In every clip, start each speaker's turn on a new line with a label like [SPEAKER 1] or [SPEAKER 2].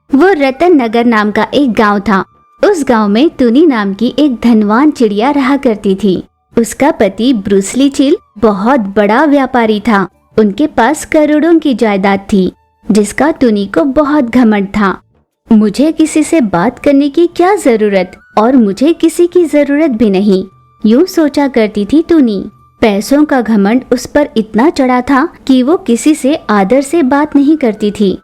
[SPEAKER 1] वो रतन नगर नाम का एक गांव था। उस गांव में टुनी नाम की एक धनवान चिड़िया रहा करती थी। उसका पति ब्रूसली चील बहुत बड़ा व्यापारी था। उनके पास करोड़ों की जायदाद थी, जिसका टुनी को बहुत घमंड था। मुझे किसी से बात करने की क्या जरूरत, और मुझे किसी की जरूरत भी नहीं, यूं सोचा करती थी टुनी। पैसों का घमंड उस पर इतना चढ़ा था कि वो किसी से आदर से बात नहीं करती थी।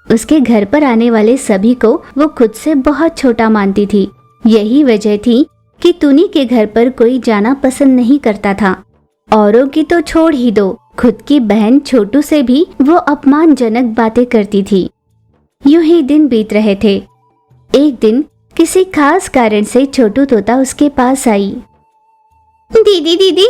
[SPEAKER 1] उसके घर पर आने वाले सभी को वो खुद से बहुत छोटा मानती थी। यही वजह थी कि टुनी के घर पर कोई जाना पसंद नहीं करता था। औरों की तो छोड़ ही दो, खुद की बहन छोटू से भी वो अपमानजनक बातें करती थी। यूं ही दिन बीत रहे थे। एक दिन किसी खास कारण से छोटू तोता उसके पास आई। दीदी,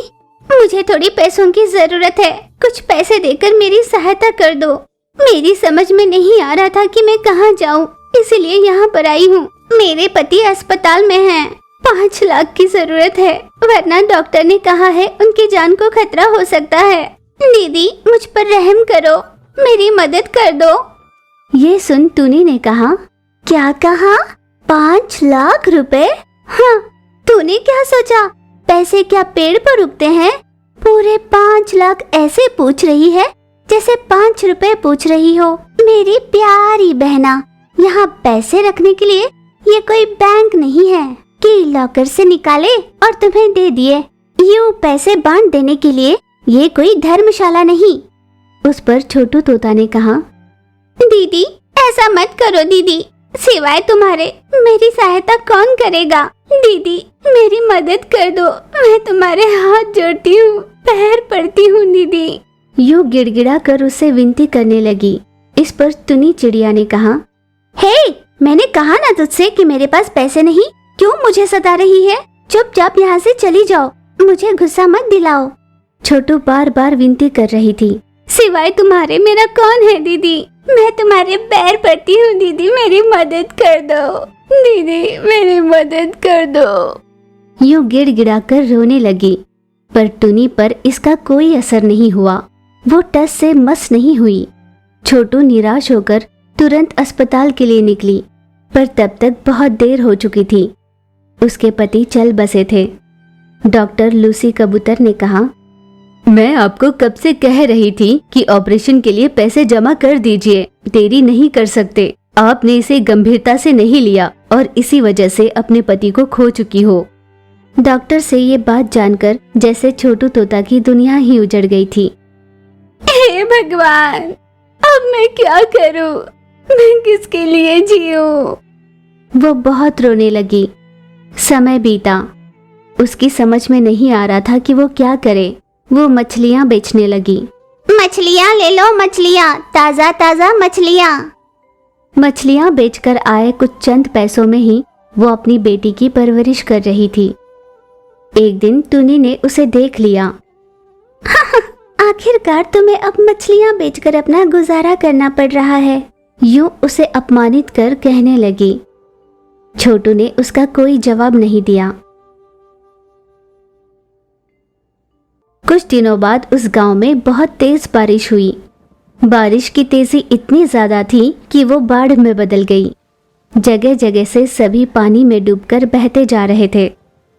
[SPEAKER 1] मुझे थोड़ी पैसों की जरूरत है। कुछ पैसे देकर मेरी सहायता कर दो। मेरी समझ में नहीं आ रहा था कि मैं कहाँ जाऊँ, इसलिए यहाँ पर आई हूँ। मेरे पति अस्पताल में हैं। 5 लाख की जरूरत है, वरना डॉक्टर ने कहा है उनकी जान को खतरा हो सकता है। दीदी, मुझ पर रहम करो, मेरी मदद कर दो। ये सुन टुनी ने कहा, क्या कहा? 5 लाख रुपए? हाँ, तूने क्या सोचा पैसे क्या पेड़ पर उगते हैं? पूरे 5 लाख ऐसे पूछ रही है जैसे 5 रुपए पूछ रही हो। मेरी प्यारी बहना, यहाँ पैसे रखने के लिए ये कोई बैंक नहीं है कि लॉकर से निकाले और तुम्हें दे दिए। यूं पैसे बांट देने के लिए ये कोई धर्मशाला नहीं। उस पर छोटू तोता ने कहा, दीदी ऐसा मत करो दीदी, सिवाय तुम्हारे मेरी सहायता कौन करेगा? दीदी मेरी मदद कर दो, मैं तुम्हारे हाथ जोड़ती हूँ, पैर पड़ती हूँ दीदी। यूं गिड़गिड़ा कर उसे विनती करने लगी। इस पर टुनी चिड़िया ने कहा, हे, मैंने कहा ना तुझसे कि मेरे पास पैसे नहीं, क्यों मुझे सता रही है? चुपचाप यहाँ से चली जाओ, मुझे गुस्सा मत दिलाओ। छोटू बार बार विनती कर रही थी, सिवाय तुम्हारे मेरा कौन है दीदी? मैं तुम्हारे पैर पड़ती हूँ दीदी, मेरी मदद कर दो दीदी, मेरी मदद कर दो। यूं गिड़गिड़ा कर रोने लगी, पर टुनी पर इसका कोई असर नहीं हुआ। वो टस से मस नहीं हुई। छोटू निराश होकर तुरंत अस्पताल के लिए निकली, पर तब तक बहुत देर हो चुकी थी। उसके पति चल बसे थे। डॉक्टर लूसी कबूतर ने कहा, मैं आपको कब से कह रही थी कि ऑपरेशन के लिए पैसे जमा कर दीजिए, देरी नहीं कर सकते। आपने इसे गंभीरता से नहीं लिया और इसी वजह से अपने पति को खो चुकी हो। डॉक्टर से ये बात जानकर जैसे छोटू तोता की दुनिया ही उजड़ गई थी। हे भगवान, अब मैं क्या करूं? मैं किसके लिए जीऊं? वो बहुत रोने लगी। समय बीता, उसकी समझ में नहीं आ रहा था कि वो क्या करे। वो मछलियाँ बेचने लगी। मछलियाँ ले लो, मछलियाँ, ताजा ताजा मछलियाँ। मछलियाँ बेचकर आए कुछ चंद पैसों में ही वो अपनी बेटी की परवरिश कर रही थी। एक दिन टुनी ने उसे देख लिया। आखिरकार तुम्हें अब मछलियाँ बेचकर अपना गुजारा करना पड़ रहा है, यूं उसे अपमानित कर कहने लगी। छोटू ने उसका कोई जवाब नहीं दिया। कुछ दिनों बाद उस गांव में बहुत तेज बारिश हुई। बारिश की तेजी इतनी ज्यादा थी कि वो बाढ़ में बदल गई। जगह जगह से सभी पानी में डूबकर बहते जा रहे थे।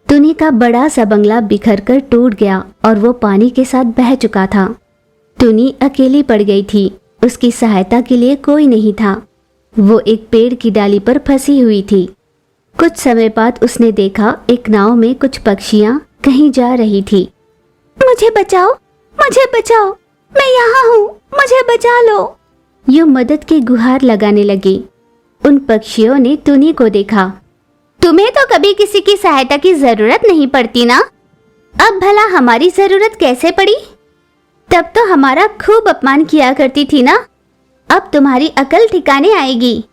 [SPEAKER 1] टुनी का बड़ा सा बंगला बिखर कर टूट गया और वो पानी के साथ बह चुका था। टुनी अकेली पड़ गई थी। उसकी सहायता के लिए कोई नहीं था। वो एक पेड़ की डाली पर फंसी हुई थी। कुछ समय बाद उसने देखा एक नाव में कुछ पक्षियां कहीं जा रही थी। मुझे बचाओ, मुझे बचाओ, मैं यहाँ हूँ, मुझे बचा लो। यूं मदद की गुहार लगाने लगी। उन पक्षियों ने टुनी को देखा। तुम्हें तो कभी किसी की सहायता की जरूरत नहीं पड़ती ना, अब भला हमारी जरूरत कैसे पड़ी? तब तो हमारा खूब अपमान किया करती थी ना, अब तुम्हारी अकल ठिकाने आएगी।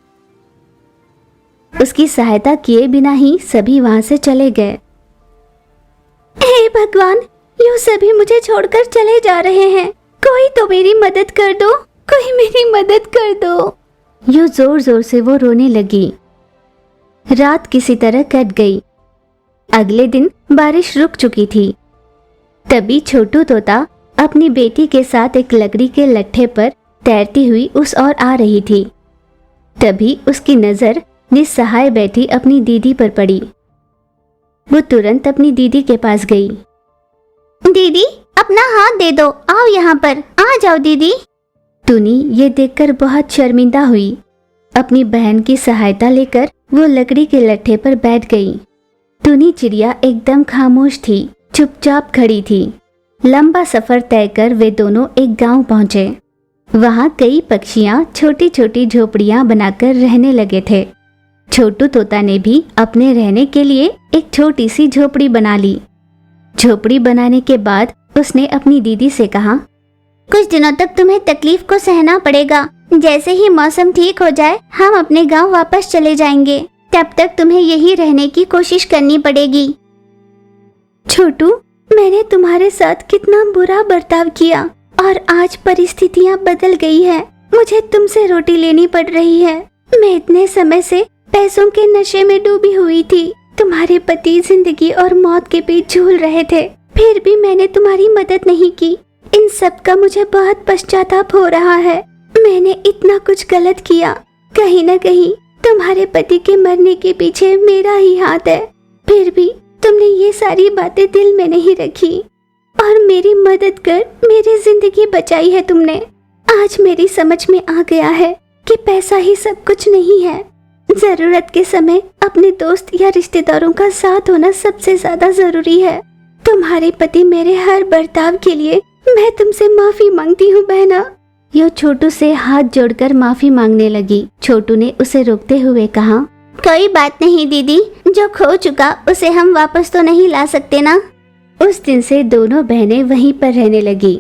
[SPEAKER 1] उसकी सहायता किए बिना ही सभी वहां से चले गए। हे भगवान, यूं सभी मुझे छोड़कर चले जा रहे हैं। कोई तो मेरी मदद कर दो, कोई मेरी मदद कर दो। यूं जोर जोर से वो रोने लगी। रात किसी तरह कट गई। अगले दिन बारिश रुक चुकी थी। तभी छोटू तोता अपनी बेटी के साथ एक लकड़ी के लट्ठे पर तैरती हुई उस ओर आ रही थी। तभी उसकी नजर निस्सहाय बैठी अपनी दीदी पर पड़ी। वो तुरंत अपनी दीदी के पास गई। दीदी, अपना हाथ दे दो, आओ यहाँ पर, आ जाओ दीदी। टुनी ये देखकर बहुत शर्मिंदा हुई। अपनी बहन की सहायता लेकर वो लकड़ी के लट्ठे पर बैठ गई। टुनी चिड़िया एकदम खामोश थी, चुपचाप खड़ी थी। लंबा सफर तय कर वे दोनों एक गांव पहुंचे। वहां कई पक्षियां छोटी छोटी झोपड़ियां बनाकर रहने लगे थे। छोटू तोता ने भी अपने रहने के लिए एक छोटी सी झोपड़ी बना ली। झोपड़ी बनाने के बाद उसने अपनी दीदी से कहा, कुछ दिनों तक तुम्हें तकलीफ को सहना पड़ेगा। जैसे ही मौसम ठीक हो जाए हम अपने गांव वापस चले जाएंगे। तब तक तुम्हें यही रहने की कोशिश करनी पड़ेगी। छोटू, मैंने तुम्हारे साथ कितना बुरा बर्ताव किया और आज परिस्थितियां बदल गई है। मुझे तुमसे रोटी लेनी पड़ रही है। मैं इतने समय से पैसों के नशे में डूबी हुई थी। तुम्हारे पति जिंदगी और मौत के बीच झूल रहे थे, फिर भी मैंने तुम्हारी मदद नहीं की। इन सब का मुझे बहुत पश्चाताप हो रहा है। मैंने इतना कुछ गलत किया। कहीं न कहीं तुम्हारे पति के मरने के पीछे मेरा ही हाथ है। फिर भी तुमने ये सारी बातें दिल में नहीं रखी और मेरी मदद कर मेरी जिंदगी बचाई है तुमने। आज मेरी समझ में आ गया है कि पैसा ही सब कुछ नहीं है। जरूरत के समय अपने दोस्त या रिश्तेदारों का साथ होना सबसे ज्यादा जरूरी है। तुम्हारे पति मेरे हर बर्ताव के लिए मैं तुमसे माफी मांगती हूँ बहना। यो छोटू से हाथ जोड़कर माफी मांगने लगी। छोटू ने उसे रोकते हुए कहा, कोई बात नहीं दीदी, जो खो चुका उसे हम वापस तो नहीं ला सकते ना। उस दिन से दोनों बहनें वहीं पर रहने लगी।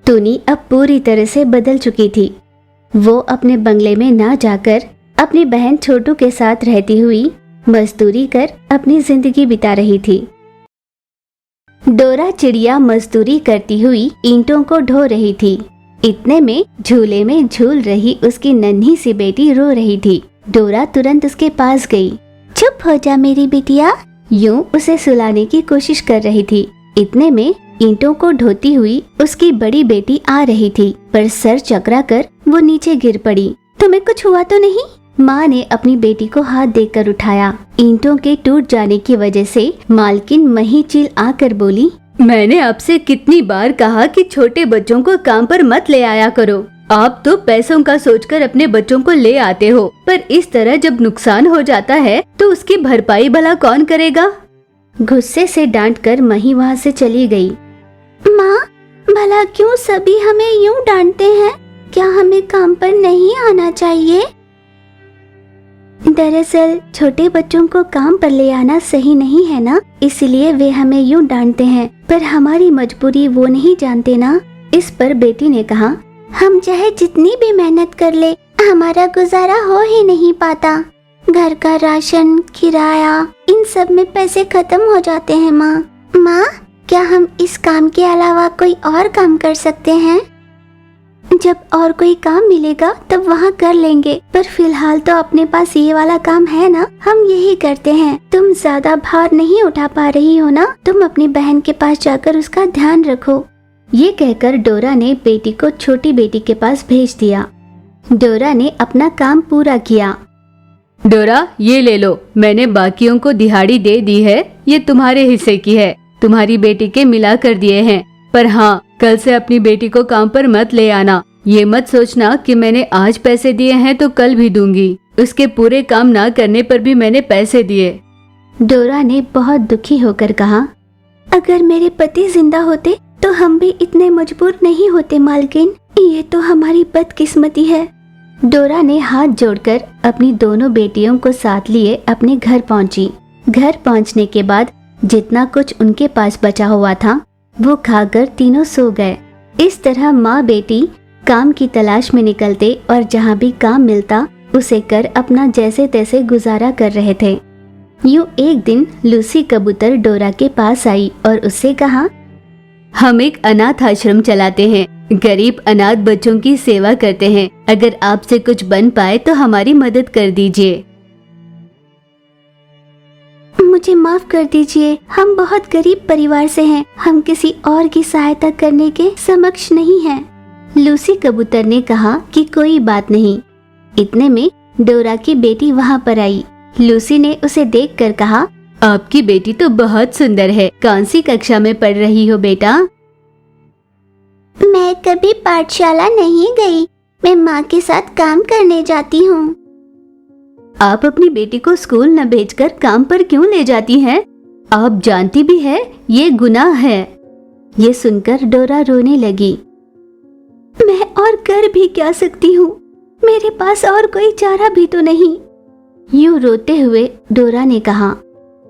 [SPEAKER 1] टुनी अब पूरी तरह से बदल चुकी थी। वो अपने बंगले में ना जाकर अपनी बहन छोटू के साथ रहती हुई मजदूरी कर अपनी जिंदगी बिता रही थी। डोरा चिड़िया मजदूरी करती हुई ईंटों को ढो रही थी। इतने में झूले में झूल रही उसकी नन्ही सी बेटी रो रही थी। डोरा तुरंत उसके पास गई। चुप हो जा मेरी बिटिया, यूं उसे सुलाने की कोशिश कर रही थी। इतने में ईंटों को ढोती हुई उसकी बड़ी बेटी आ रही थी, पर सर चकरा कर वो नीचे गिर पड़ी। तुम्हें कुछ हुआ तो नहीं? माँ ने अपनी बेटी को हाथ देकर उठाया। ईंटों के टूट जाने की वजह से मालकिन मही चील आकर बोली, मैंने आपसे कितनी बार कहा कि छोटे बच्चों को काम पर मत ले आया करो। आप तो पैसों का सोचकर अपने बच्चों को ले आते हो, पर इस तरह जब नुकसान हो जाता है तो उसकी भरपाई भला कौन करेगा? गुस्से से डांटकर मही वहाँ से चली गई। माँ, भला क्यों सभी हमें यूं डांटते हैं? क्या हमें काम पर नहीं आना चाहिए? दरअसल छोटे बच्चों को काम पर ले आना सही नहीं है ना, इसलिए वे हमें यूं डांटते हैं, पर हमारी मजबूरी वो नहीं जानते ना। इस पर बेटी ने कहा, हम चाहे जितनी भी मेहनत कर ले, हमारा गुजारा हो ही नहीं पाता। घर का राशन, किराया, इन सब में पैसे खत्म हो जाते हैं। माँ, क्या हम इस काम के अलावा कोई और काम कर सकते हैं? जब और कोई काम मिलेगा तब वहाँ कर लेंगे, पर फिलहाल तो अपने पास ये वाला काम है ना, हम यही करते हैं। तुम ज्यादा भार नहीं उठा पा रही हो ना, तुम अपनी बहन के पास जाकर उसका ध्यान रखो। ये कहकर डोरा ने बेटी को छोटी बेटी के पास भेज दिया। डोरा ने अपना काम पूरा किया।
[SPEAKER 2] डोरा, ये ले लो, मैंने बाकियों को दिहाड़ी दे दी है, ये तुम्हारे हिस्से की है। तुम्हारी बेटी के मिला कर दिए हैं, पर हाँ, कल से अपनी बेटी को काम पर मत ले आना। ये मत सोचना कि मैंने आज पैसे दिए हैं तो कल भी दूंगी। उसके पूरे काम ना करने पर भी मैंने पैसे दिए।
[SPEAKER 1] डोरा ने बहुत दुखी होकर कहा, अगर मेरे पति जिंदा होते तो हम भी इतने मजबूर नहीं होते मालकिन। ये तो हमारी बदकिस्मती है। डोरा ने हाथ जोड़कर अपनी दोनों बेटियों को साथ लिए अपने घर पहुंची। घर पहुंचने के बाद जितना कुछ उनके पास बचा हुआ था वो खाकर तीनों सो गए। इस तरह माँ बेटी काम की तलाश में निकलते और जहाँ भी काम मिलता उसे कर अपना जैसे तैसे गुजारा कर रहे थे। यूं एक दिन लूसी कबूतर डोरा के पास आई और उससे कहा,
[SPEAKER 2] हम एक अनाथ आश्रम चलाते हैं, गरीब अनाथ बच्चों की सेवा करते हैं। अगर आपसे कुछ बन पाए तो हमारी मदद कर दीजिए।
[SPEAKER 1] मुझे माफ कर दीजिए, हम बहुत गरीब परिवार से हैं, हम किसी और की सहायता करने के समक्ष नहीं हैं। लूसी कबूतर ने कहा कि कोई बात नहीं। इतने में डोरा की बेटी वहाँ पर आई। लूसी ने उसे देखकर कहा,
[SPEAKER 2] आपकी बेटी तो बहुत सुंदर है। कौन सी कक्षा में पढ़ रही हो बेटा?
[SPEAKER 1] मैं कभी पाठशाला नहीं गई। मैं माँ के साथ काम करने जाती हूँ।
[SPEAKER 2] आप अपनी बेटी को स्कूल न भेजकर काम पर क्यों ले जाती हैं? आप जानती भी है ये गुनाह है।
[SPEAKER 1] ये सुनकर डोरा रोने लगी। मैं और कर भी क्या सकती हूँ? मेरे पास और कोई चारा भी तो नहीं। यूं रोते हुए डोरा ने कहा,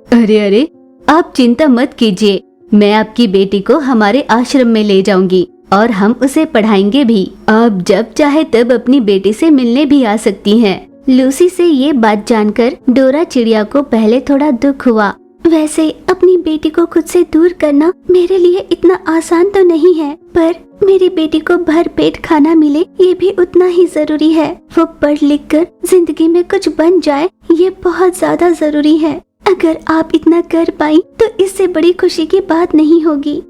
[SPEAKER 2] अरे अरे, आप चिंता मत कीजिए। मैं आपकी बेटी को हमारे आश्रम में ले जाऊंगी और हम उसे पढ़ाएंगे भी। आप जब चाहे तब अपनी बेटी से मिलने भी आ सकती हैं।
[SPEAKER 1] लूसी से ये बात जानकर डोरा चिड़िया को पहले थोड़ा दुख हुआ। वैसे अपनी बेटी को खुद से दूर करना मेरे लिए इतना आसान तो नहीं है, पर मेरी बेटी को भर पेट खाना मिले ये भी उतना ही जरूरी है। वो पढ़ लिख कर जिंदगी में कुछ बन जाए, ये बहुत ज्यादा जरूरी है। अगर आप इतना कर पाई तो इससे बड़ी खुशी की बात नहीं होगी।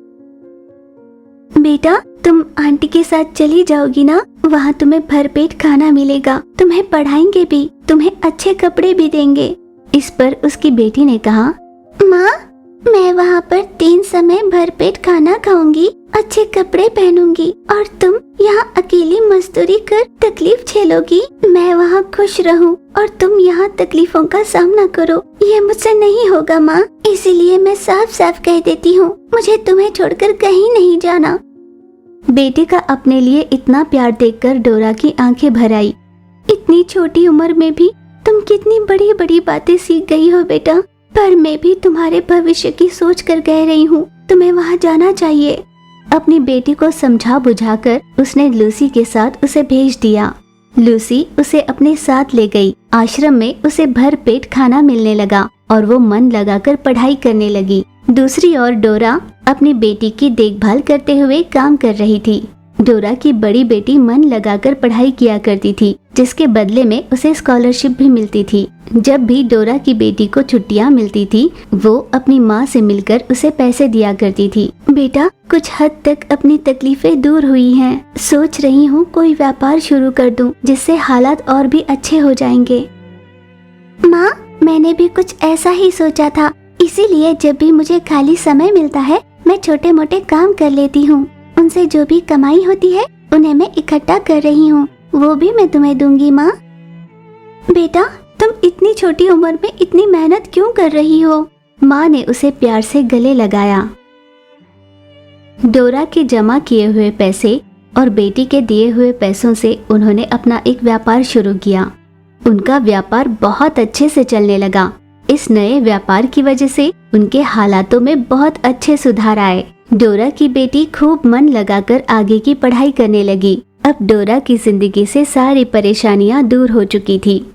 [SPEAKER 1] बेटा, तुम आंटी के साथ चली जाओगी ना? वहाँ तुम्हें भरपेट खाना मिलेगा, तुम्हें पढ़ाएंगे भी, तुम्हें अच्छे कपड़े भी देंगे। इस पर उसकी बेटी ने कहा, माँ, मैं वहाँ पर 3 समय भरपेट खाना खाऊंगी, अच्छे कपड़े पहनूंगी और तुम यहाँ अकेली मजदूरी कर तकलीफ झेलोगी। मैं वहाँ खुश रहूँ और तुम यहाँ तकलीफों का सामना करो। ये मुझसे नहीं होगा माँ, इसीलिए मैं साफ साफ कह देती हूँ, मुझे तुम्हें छोड़कर कहीं नहीं जाना। बेटी का अपने लिए इतना प्यार देखकर डोरा की आंखें भर आई। इतनी छोटी उम्र में भी तुम कितनी बड़ी बड़ी बातें सीख गई हो बेटा। पर मैं भी तुम्हारे भविष्य की सोच कर कह रही हूँ, तुम्हें वहाँ जाना चाहिए। अपनी बेटी को समझा बुझाकर उसने लूसी के साथ उसे भेज दिया। लूसी उसे अपने साथ ले गई। आश्रम में उसे भर पेट खाना मिलने लगा और वो मन लगाकर पढ़ाई करने लगी। दूसरी ओर डोरा अपनी बेटी की देखभाल करते हुए काम कर रही थी। डोरा की बड़ी बेटी मन लगाकर पढ़ाई किया करती थी, जिसके बदले में उसे स्कॉलरशिप भी मिलती थी। जब भी डोरा की बेटी को छुट्टियां मिलती थी, वो अपनी माँ से मिलकर उसे पैसे दिया करती थी। बेटा, कुछ हद तक अपनी तकलीफें दूर हुई हैं। सोच रही हूँ कोई व्यापार शुरू कर दूं, जिससे हालात और भी अच्छे हो जाएंगे। माँ, मैंने भी कुछ ऐसा ही सोचा था, इसीलिए जब भी मुझे खाली समय मिलता है मैं छोटे मोटे काम कर लेती हूँ। उनसे जो भी कमाई होती है उन्हें मैं इकट्ठा कर रही हूँ, वो भी मैं तुम्हें दूंगी माँ। बेटा, तुम इतनी छोटी उम्र में इतनी मेहनत क्यों कर रही हो? माँ ने उसे प्यार से गले लगाया। डोरा के जमा किए हुए पैसे और बेटी के दिए हुए पैसों से उन्होंने अपना एक व्यापार शुरू किया। उनका व्यापार बहुत अच्छे से चलने लगा। इस नए व्यापार की वजह से उनके हालातों में बहुत अच्छे सुधार आए। डोरा की बेटी खूब मन लगाकर आगे की पढ़ाई करने लगी। अब डोरा की जिंदगी से सारी परेशानियां दूर हो चुकी थी।